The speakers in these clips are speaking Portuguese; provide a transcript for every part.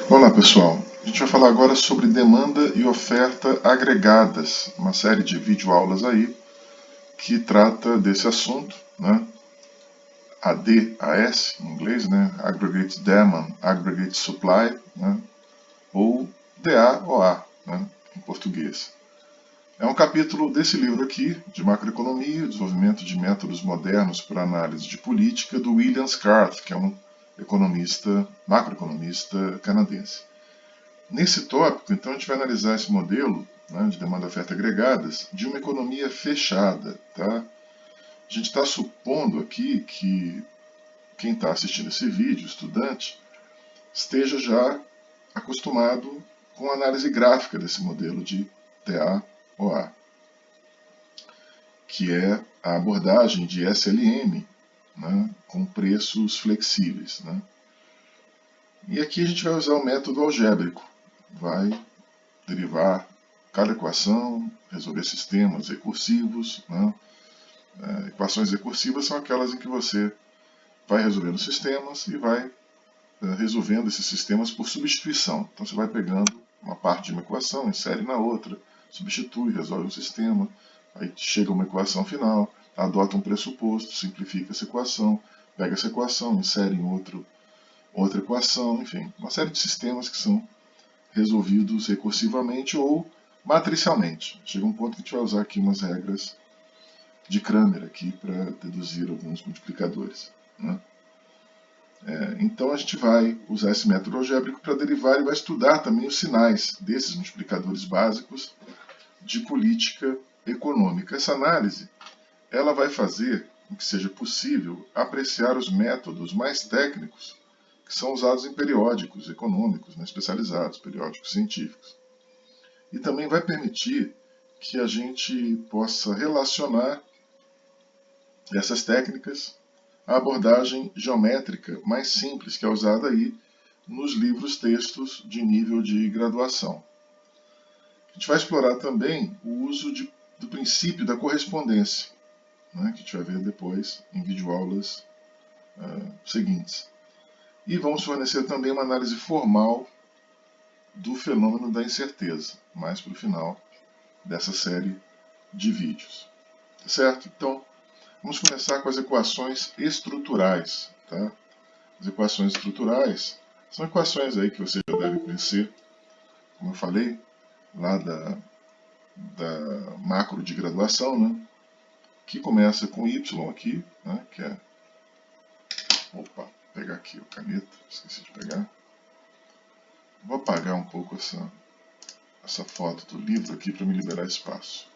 Olá pessoal, a gente vai falar agora sobre demanda e oferta agregadas, uma série de videoaulas aí que trata desse assunto, né? ADAS em inglês, né? Aggregate Demand, Aggregate Supply, né? Ou DAOA, né? Em português. É um capítulo desse livro aqui, de macroeconomia e desenvolvimento de métodos modernos para análise de política, do William Scarth, que é um macroeconomista canadense. Nesse tópico, então, a gente vai analisar esse modelo, né, de demanda e oferta agregadas de uma economia fechada. Tá? A gente está supondo aqui que quem está assistindo esse vídeo, estudante, esteja já acostumado com a análise gráfica desse modelo de TAOA, que é a abordagem de SLM, né, com preços flexíveis. Né? E aqui a gente vai usar o método algébrico. Vai derivar cada equação, resolver sistemas recursivos. Né? Equações recursivas são aquelas em que você vai resolvendo sistemas e vai resolvendo esses sistemas por substituição. Então você vai pegando uma parte de uma equação, insere na outra, substitui, resolve um sistema, aí chega a uma equação final, adota um pressuposto, simplifica essa equação, pega essa equação, insere em outra equação, enfim, uma série de sistemas que são resolvidos recursivamente ou matricialmente. Chega um ponto que a gente vai usar aqui umas regras de Cramer aqui para deduzir alguns multiplicadores. Né? Então a gente vai usar esse método algébrico para derivar e vai estudar também os sinais desses multiplicadores básicos de política econômica. Essa análise ela vai fazer com que seja possível apreciar os métodos mais técnicos que são usados em periódicos econômicos, né, especializados, periódicos científicos. E também vai permitir que a gente possa relacionar essas técnicas à abordagem geométrica mais simples, que é usada aí nos livros textos de nível de graduação. A gente vai explorar também o uso do princípio da correspondência, né, que a gente vai ver depois em videoaulas seguintes. E vamos fornecer também uma análise formal do fenômeno da incerteza, mais para o final dessa série de vídeos. Tá certo? Então, vamos começar com as equações estruturais. Tá? As equações estruturais são equações aí que você já deve conhecer, como eu falei, lá da macro de graduação, né? Que começa com y aqui, né? Que é... Opa, vou pegar aqui a caneta, esqueci de pegar. Vou apagar um pouco essa foto do livro aqui para me liberar espaço.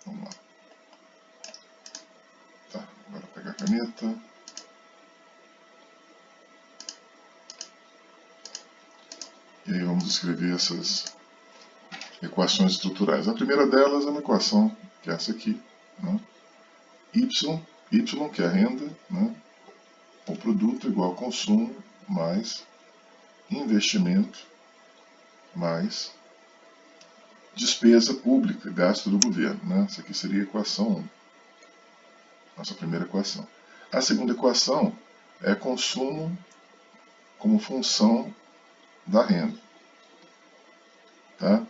Vamos lá. Tá, agora vou pegar a caneta. E aí vamos escrever essas equações estruturais. A primeira delas é uma equação, que é essa aqui. Né? Y, que é a renda, né? O produto igual ao consumo, mais investimento, mais despesa pública, gasto do governo. Né? Essa aqui seria a equação 1. Nossa primeira equação. A segunda equação é consumo como função da renda. Tá?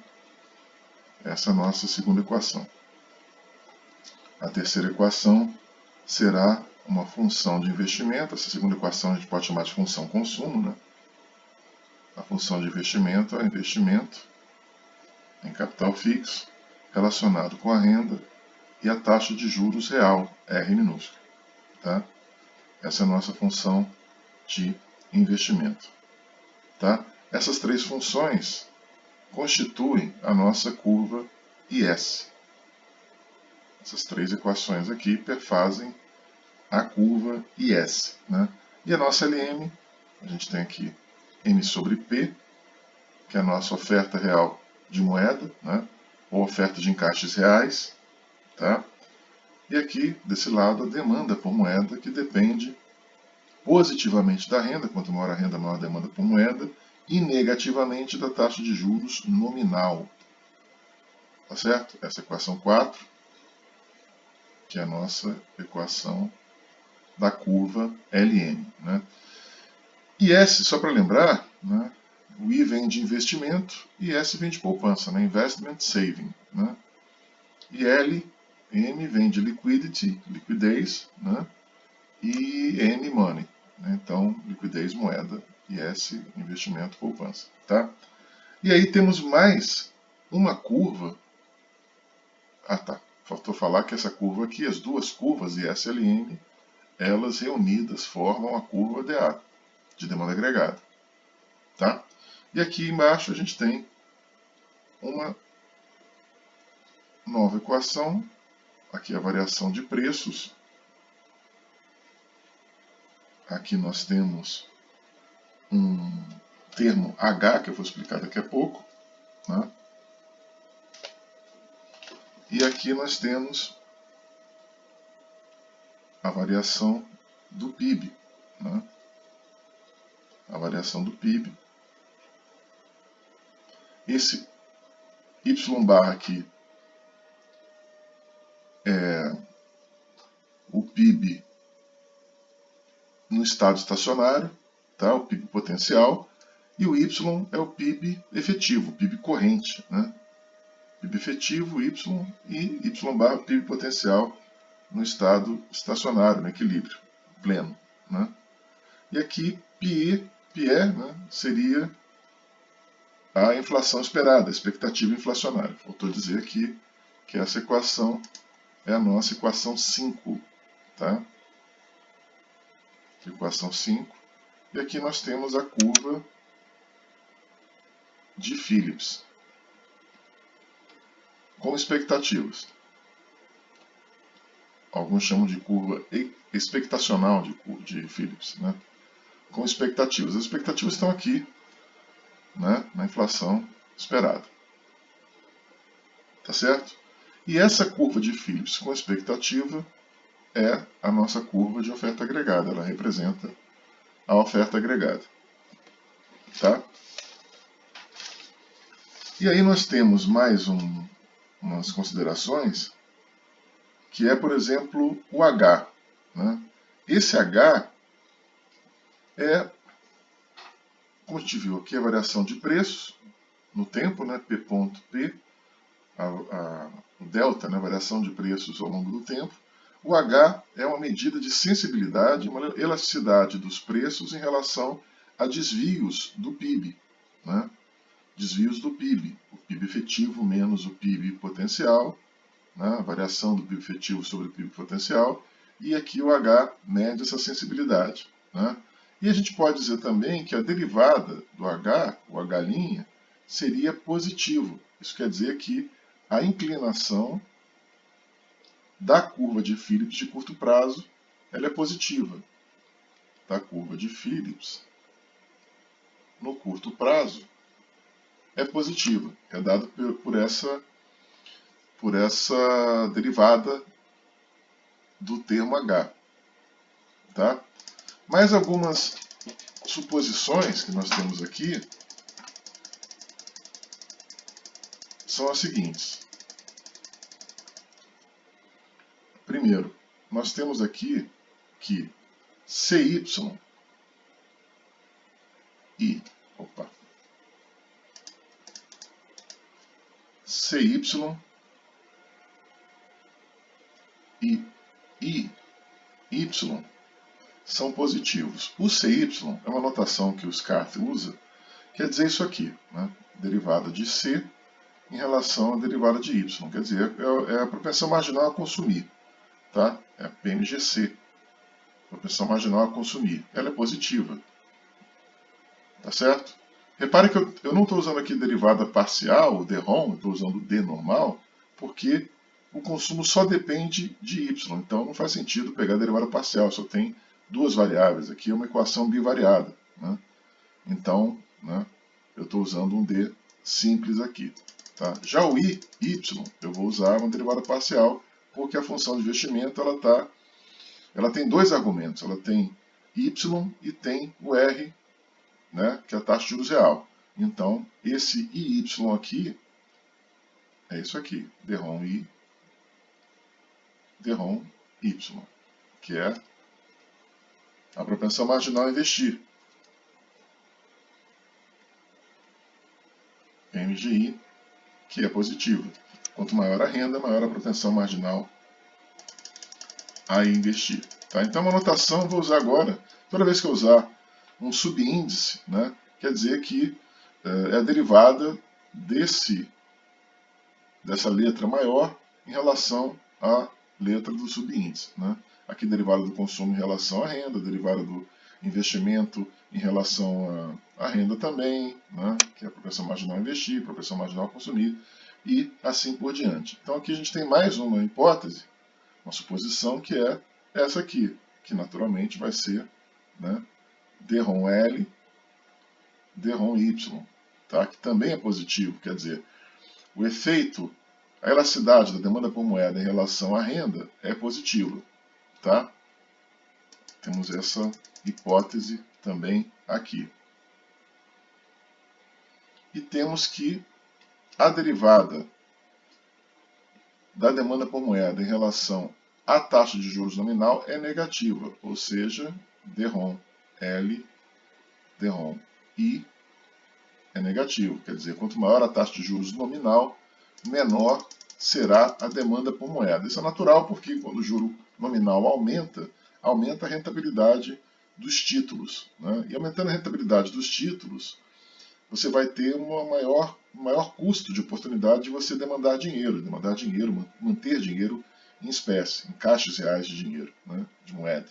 Essa é a nossa segunda equação. A terceira equação será uma função de investimento. Essa segunda equação a gente pode chamar de função consumo. Né? A função de investimento é o investimento em capital fixo relacionado com a renda e a taxa de juros real, R minúsculo. Tá? Essa é a nossa função de investimento. Tá? Essas três funções constituem a nossa curva IS. Essas três equações aqui perfazem a curva IS. Né? E a nossa LM, a gente tem aqui M sobre P, que é a nossa oferta real de moeda, né? Ou oferta de encaixes reais. Tá? E aqui, desse lado, a demanda por moeda, que depende positivamente da renda, quanto maior a renda, maior a demanda por moeda, e negativamente da taxa de juros nominal. Tá certo? Essa é a equação 4, que é a nossa equação da curva LM. Né? E S, só para lembrar, né, O I vem de investimento e S vem de poupança, né? Investment Saving. Né? E M vem de liquidity, liquidez, né? E N, money. Né? Então, liquidez, moeda, e S, investimento, poupança. Tá? E aí temos mais uma curva. Ah, tá. Faltou falar que essa curva aqui, as duas curvas ISLM, elas reunidas formam a curva DA, de demanda agregada. Tá? E aqui embaixo a gente tem uma nova equação. Aqui a variação de preços. Aqui nós temos um termo H, que eu vou explicar daqui a pouco. Né? E aqui nós temos a variação do PIB. Né? A variação do PIB. Esse Y barra aqui é o PIB no estado estacionário, tá? O PIB potencial, e o Y é o PIB efetivo, o PIB corrente. Né? PIB efetivo, Y, e Y barra PIB potencial no estado estacionário, no equilíbrio pleno. Né? E aqui, PE, né, seria a inflação esperada, a expectativa inflacionária. Faltou dizer aqui que essa equação é a nossa equação 5. Tá? Equação 5. E aqui nós temos a curva de Phillips, com expectativas. Alguns chamam de curva expectacional de Phillips, né? Com expectativas. As expectativas estão aqui, né, na inflação esperada. Tá certo? E essa curva de Phillips com expectativa é a nossa curva de oferta agregada. Ela representa a oferta agregada. Tá? E aí nós temos mais umas considerações, que é, por exemplo, o H. Né? Esse H é, como a gente viu aqui, a variação de preços no tempo, né? P ponto P, o delta, né? A variação de preços ao longo do tempo. O H é uma medida de sensibilidade, uma elasticidade dos preços em relação a desvios do PIB. Né? Desvios do PIB, o PIB efetivo menos o PIB potencial, né? A variação do PIB efetivo sobre o PIB potencial, e aqui o H mede essa sensibilidade. Né? E a gente pode dizer também que a derivada do H, o H', seria positivo. Isso quer dizer que a inclinação da curva de Phillips de curto prazo ela é positiva. Da curva de Phillips no curto prazo é positiva. É dado por essa derivada do termo H. Tá? Mais algumas suposições que nós temos aqui são as seguintes. Primeiro, nós temos aqui que CY e CY e IY são positivos. O CY é uma notação que o Scarth usa, quer dizer isso aqui, né? Derivada de C em relação à derivada de Y. Quer dizer, é a propensão marginal a consumir. Tá? É a PMGC, propensão marginal a consumir. Ela é positiva. Tá certo? Repare que eu não estou usando aqui derivada parcial, o DROM, eu estou usando o D normal, porque o consumo só depende de Y. Então não faz sentido pegar a derivada parcial, só tem duas variáveis. Aqui é uma equação bivariada. Né? Então, né, eu estou usando um D simples aqui. Tá? Já o Y, eu vou usar uma derivada parcial, porque a função de investimento ela tem dois argumentos. Ela tem Y e tem o R, né, que é a taxa de juros real. Então, esse IY aqui é isso aqui, DROM I, DROM Y, que é a propensão marginal a investir. PMGI, que é positiva. Quanto maior a renda, maior a propensão marginal a investir. Tá? Então, uma notação eu vou usar agora, toda vez que eu usar um subíndice, né, quer dizer que é a derivada dessa letra maior em relação à letra do subíndice. Né? Aqui derivada do consumo em relação à renda, derivada do investimento em relação à renda também, né? Que é a propensão marginal a investir, propensão marginal a consumir, e assim por diante. Então aqui a gente tem mais uma hipótese, uma suposição, que é essa aqui, que naturalmente vai ser, né, DROM L, DROM Y, tá? Que também é positivo, quer dizer, o efeito, a elasticidade da demanda por moeda em relação à renda é positiva, tá? Temos essa hipótese também aqui. E temos que a derivada da demanda por moeda em relação à taxa de juros nominal é negativa, ou seja, DROM L, DROM I é negativo. Quer dizer, quanto maior a taxa de juros nominal, menor será a demanda por moeda. Isso é natural porque quando o juro nominal aumenta, aumenta a rentabilidade dos títulos. Né? E aumentando a rentabilidade dos títulos, você vai ter um maior custo de oportunidade de você demandar dinheiro, manter dinheiro em espécie, em caixas reais de dinheiro, né, de moeda.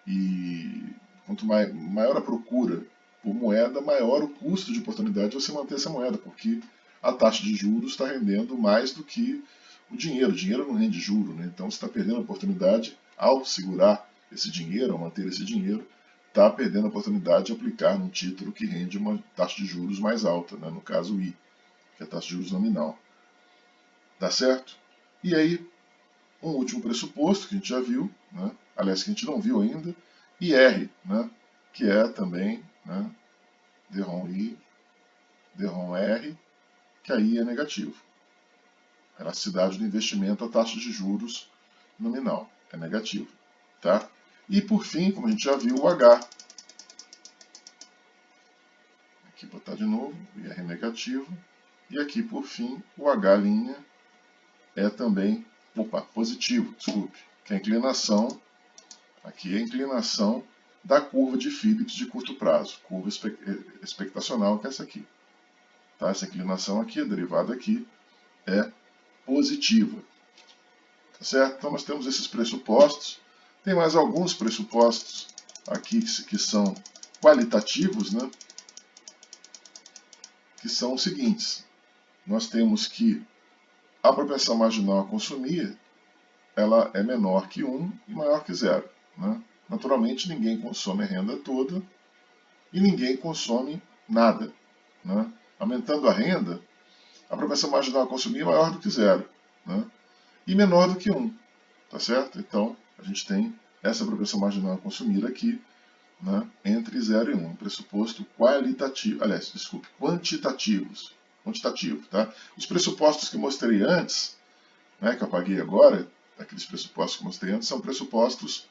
E quanto maior a procura por moeda, maior o custo de oportunidade de você manter essa moeda, porque a taxa de juros está rendendo mais do que o dinheiro. O dinheiro não rende juro, né? Então você está perdendo a oportunidade ao segurar esse dinheiro, ao manter esse dinheiro, está perdendo a oportunidade de aplicar num título que rende uma taxa de juros mais alta, né? No caso o I, que é a taxa de juros nominal. Tá certo? E aí, um último pressuposto que a gente já viu, né? Aliás, que a gente não viu ainda, IR, né? Que é também, né, DROM I, DROM R, que aí é negativo. A elasticidade do investimento à taxa de juros nominal é negativo. Tá? E por fim, como a gente já viu, o H. Aqui botar de novo, IR negativo. E aqui, por fim, o H' é também positivo, desculpe, que é a inclinação, aqui é a inclinação da curva de Phillips de curto prazo, curva expectacional, que é essa aqui. Tá? Essa inclinação aqui, a derivada aqui, é positiva. Tá certo? Então nós temos esses pressupostos. Tem mais alguns pressupostos aqui que são qualitativos, né? Que são os seguintes. Nós temos que a propensão marginal a consumir ela é menor que 1 e maior que 0. Né? Naturalmente, ninguém consome a renda toda e ninguém consome nada. Né? Aumentando a renda, a propensão marginal a consumir é maior do que 0. Né? E menor do que 1. Tá certo? Então, a gente tem essa propensão marginal a consumir aqui, né, entre 0 e 1. Um pressuposto qualitativo, aliás, desculpe, quantitativo. Tá? Os pressupostos que eu mostrei antes, né, que eu apaguei agora, aqueles pressupostos que eu mostrei antes, são pressupostos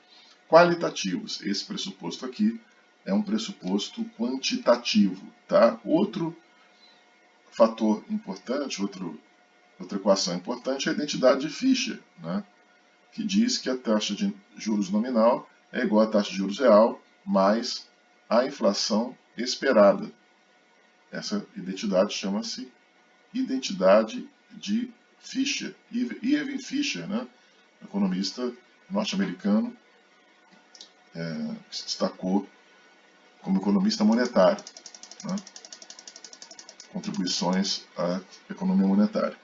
qualitativos. Esse pressuposto aqui é um pressuposto quantitativo. Tá? Outro fator importante, outra equação importante é a identidade de Fischer, né, que diz que a taxa de juros nominal é igual à taxa de juros real mais a inflação esperada. Essa identidade chama-se identidade de Fischer, Irving Fischer, né, economista norte-americano, que se destacou como economista monetário, né, contribuições à economia monetária.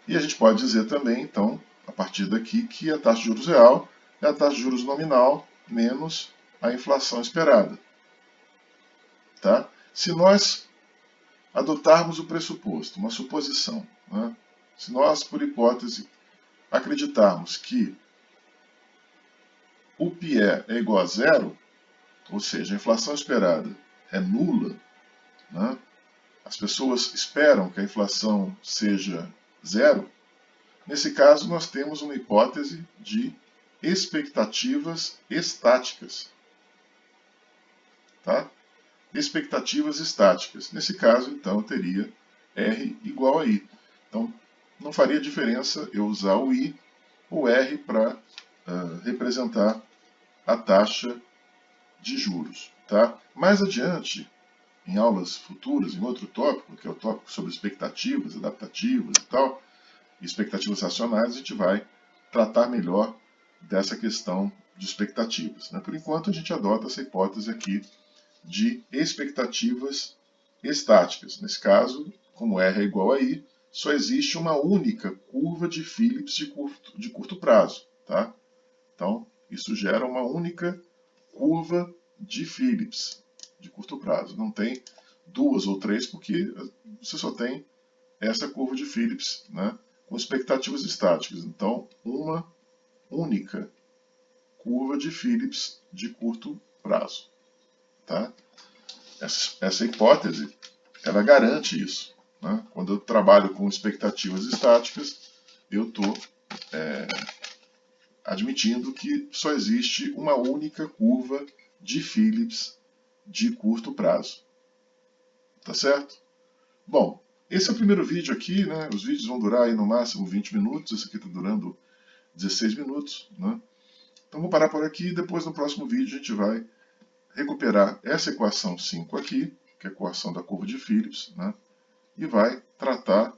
E a gente pode dizer também, então, a partir daqui, que a taxa de juros real é a taxa de juros nominal menos a inflação esperada. Tá? Se nós adotarmos o pressuposto, uma suposição, né? Se nós, por hipótese, acreditarmos que o PE é igual a 0, ou seja, a inflação esperada é nula, né? As pessoas esperam que a inflação seja 0, nesse caso nós temos uma hipótese de expectativas estáticas. Tá? expectativas estáticas. Nesse caso, então, eu teria R igual a I. Então, não faria diferença eu usar o I ou R para representar a taxa de juros. Tá? Mais adiante, em aulas futuras, em outro tópico, que é o tópico sobre expectativas adaptativas e tal, expectativas racionais, a gente vai tratar melhor dessa questão de expectativas. Né? Por enquanto, a gente adota essa hipótese aqui de expectativas estáticas. Nesse caso, como R é igual a I, só existe uma única curva de Phillips de curto prazo. Tá? Então, isso gera uma única curva de Phillips de curto prazo. Não tem duas ou três, porque você só tem essa curva de Phillips, né, com expectativas estáticas. Então, uma única curva de Phillips de curto prazo. Tá? Essa hipótese ela garante isso. Né? Quando eu trabalho com expectativas estáticas, eu estou admitindo que só existe uma única curva de Phillips de curto prazo. Tá certo? Bom, esse é o primeiro vídeo aqui, né? Os vídeos vão durar aí no máximo 20 minutos, esse aqui está durando 16 minutos, né? Então vou parar por aqui e depois no próximo vídeo a gente vai recuperar essa equação 5 aqui, que é a equação da curva de Phillips, né? E vai tratar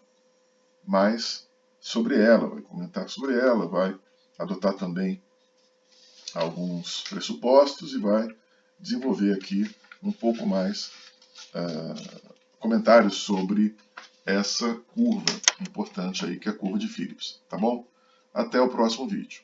mais sobre ela, vai comentar sobre ela, vai adotar também alguns pressupostos e vai desenvolver aqui um pouco mais comentários sobre essa curva importante aí, que é a curva de Phillips, tá bom? Até o próximo vídeo.